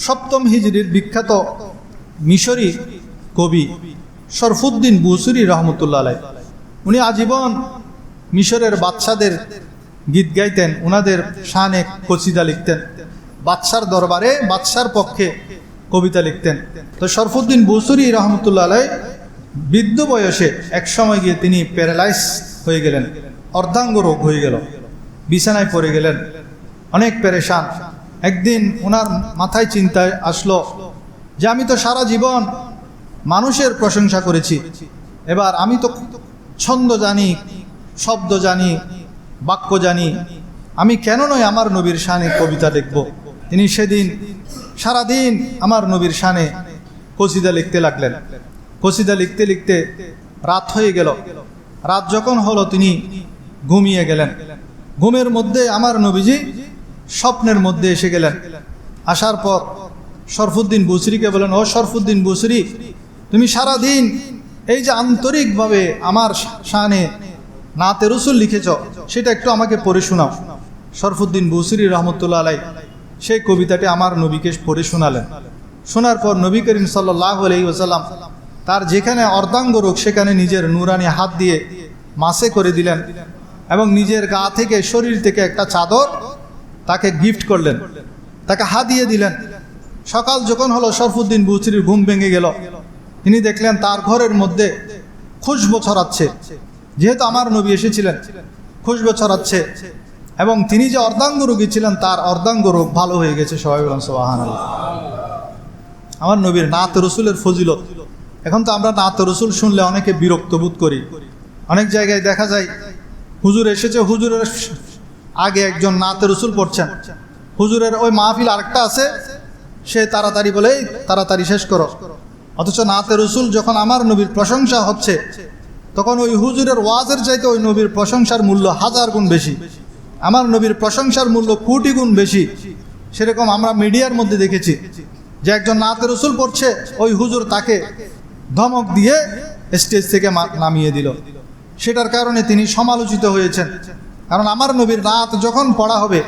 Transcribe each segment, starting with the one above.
সপ্তম হিজরির বিখ্যাত মিশরি কবি শরফুদ্দিন বুসরি রহমতুল্লাহ আলাইহ। উনি আজীবন মিশরের বাদশাদের গীত গাইতেন, ওনাদের শানে কসিদা লিখতেন, বাদশার দরবারে বাদশার পক্ষে কবিতা লিখতেন। তো শরফুদ্দিন বুসরি রহমতুল্লাহ আলাইহ বৃদ্ধ বয়সে এক সময় গিয়ে তিনি প্যারালাইজ হয়ে গেলেন, অর্ধাঙ্গ রোগ হয়ে গেল, বিছানায় পড়ে গেলেন, অনেক পেরেশান। একদিন ওনার মাথায় চিন্তায় আসলো যে আমি তো সারা জীবন মানুষের প্রশংসা করেছি, এবার আমি তো ছন্দ জানি, শব্দ জানি, বাক্য জানি, আমি কেন নয় আমার নবীর শানে কবিতা লিখব। তিনি সেদিন সারাদিন আমার নবীর শানে কসিদা লিখতে লাগলেন। কসিদা লিখতে লিখতে রাত হয়ে গেল। রাত যখন হলো তিনি ঘুমিয়ে গেলেন। ঘুমের মধ্যে আমার নবীজি স্বপ্নের মধ্যে এসে গেলেন। আসার পর শরফুদ্দিন বুসরিকে বলেন, ও শরফুদ্দিন বুসরি, তুমি সারাদিন এই যে আন্তরিকভাবে আমার শানে নাতে রসুল লিখেছ, সেটা একটু আমাকে পড়ে শোনাও। শরফুদ্দিন বুসরি রহমতুল্লাহ আলাইহ সেই কবিতাটি আমার নবীকে পড়ে শোনালেন। শোনার পর নবী করিম সাল্লাল্লাহু আলাইহি ওয়াসাল্লাম তার যেখানে অর্ধাঙ্গ রোগ সেখানে নিজের নুরানি হাত দিয়ে মাসে করে দিলেন এবং নিজের গা থেকে, শরীর থেকে একটা চাদর তাকে গিফট করলেন, তাকে হাদিয়ে দিলেন। সকাল যখন হলো শরফুদ্দিন বুসরির ঘুম ভেঙে গেল। তিনি দেখলেন তার ঘরের মধ্যে খুশবু ছড়াচ্ছে, যেহেতু আমার নবী এসেছিলেন, খুশবু ছড়াচ্ছে এবং তিনি যে অর্ধাঙ্গ রোগী ছিলেন তার অর্ধাঙ্গ রোগ ভালো হয়ে গেছে। সবাই বলেন সুবহানাল্লাহ। আমার নবীর নাতে রসুলের ফজিলত। এখন তো আমরা নাতে রসুল শুনলে অনেকে বিরক্ত বোধ করি। অনেক জায়গায় দেখা যায় হুজুর এসেছে, হুজুরের আগে একজন নাতে রসুল পড়ছেন, হুজুরের ওই মাহফিল আরেকটা আছে, সে তাড়াতাড়ি বলে তাড়াতাড়ি শেষ করো। অথচ নাতে রসুল যখন আমার নবীর প্রশংসা হচ্ছে তখন ওই হুজুরের ওয়াজের চাইতে ওই নবীর প্রশংসার মূল্য 1000 গুণ বেশি, আমার নবীর প্রশংসার মূল্য কোটি গুণ বেশি। সেরকম আমরা মিডিয়ার মধ্যে দেখেছি যে একজন নাতে রসুল পড়ছে, ওই হুজুর তাকে ধমক দিয়ে স্টেজ থেকে নামিয়ে দিল। সেটার কারণে তিনি সমালোচিত হয়েছেন। কারণ আমার নবীর নাত যখন পড়া হবে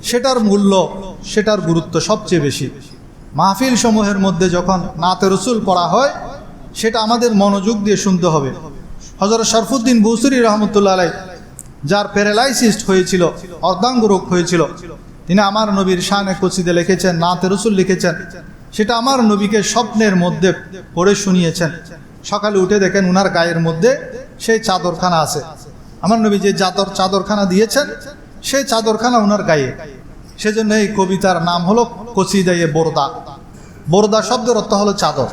সেটার মূল্য, সেটার গুরুত্ব সবচেয়ে বেশি। মাহফিল সমূহের মধ্যে যখন নাতে রসুল পড়া হয় সেটা আমাদের মনোযোগ দিয়ে শুনতে হবে। হযরত শরফুদ্দিন বুসরি রহমতুল্লাহ আলাইহ যার প্যারালাইসিস হয়েছিল, অর্ধাঙ্গ রোগ হয়েছিল, তিনি আমার নবীর শানে কসিদা লিখেছেন, নাতে রসুল লিখেছেন। সেটা আমার নবীকে স্বপ্নের মধ্যে পড়ে শুনিয়েছেন। সকালে উঠে দেখেন উনার গায়ের মধ্যে সেই চাদরখানা আছে। আমার নবী যে চাদরখানা দিয়েছেন সেই চাদরখানা উনার গায়ে। সেজন্য এই কবিতার নাম হলো কসিদায়ে বোরদা। বোরদা শব্দের অর্থ হলো চাদর।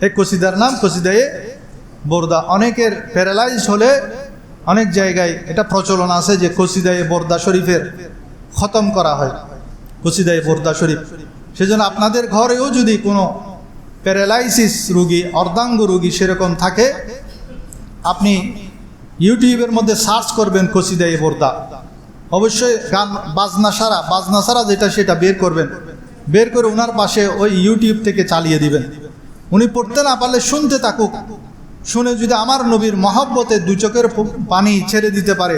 এই কসিদার নাম কসিদায়ে বোরদা। অনেকের প্যারালাইজ হলে অনেক জায়গায় এটা প্রচলন আছে যে কসিদায়ে বোরদা শরীফের খতম করা হয়, কসিদায়ে বোরদা শরীফ। সেজন্য আপনাদের ঘরেও যদি কোনো প্যারালাইসিস রোগী, অর্ধাঙ্গ রোগী সেরকম থাকে, আপনি ইউটিউবের মধ্যে সার্চ করবেন কসিদায়ে বোরদা। অবশ্যই গান বাজনা সারা যেটা সেটা বের করবেন, বের করে ওনার পাশে ওই ইউটিউব থেকে চালিয়ে দিবেন। উনি পড়তে না পারলে শুনতে থাকুক, শুনে যদি আমার নবীর মহব্বতে দু চোখের পানি ছেড়ে দিতে পারে,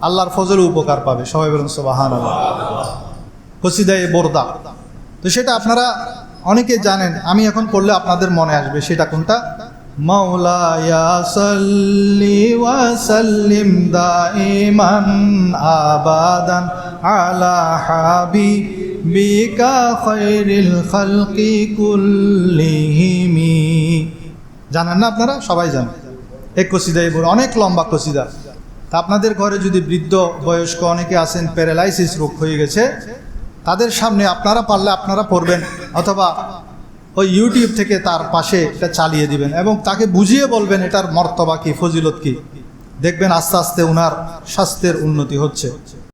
আল্লাহর ফজলে উপকার পাবে। সবাই বলেন সুবহানাল্লাহ। কসিদায়ে বোরদা, তো সেটা আপনারা অনেকে জানেন, আমি এখন পড়লে আপনাদের মনে আসবে সেটা কোনটা। মাওলায়া সাল্লি ওয়া সাল্লিম দাইমান আবাদান আলা হাবিবিকা খায়রিল খালকি কুল্লিহিম। জানেন না আপনারা? সবাই জানেন এই কসিদায়ে বোরদা, অনেক লম্বা কসিদা। তা আপনাদের ঘরে যদি বৃদ্ধ বয়স্ক অনেকে আছেন, প্যারালাইসিস রোগ হয়ে গেছে, তাদের সামনে আপনারা পারলে আপনারা পড়বেন, অথবা ওই ইউটিউব থেকে তার পাশে এটা চালিয়ে দিবেন এবং তাকে বুঝিয়ে বলবেন এটার মর্তবা কি, ফজিলত কি। দেখবেন আস্তে আস্তে ওনার স্বাস্থ্যের উন্নতি হচ্ছে।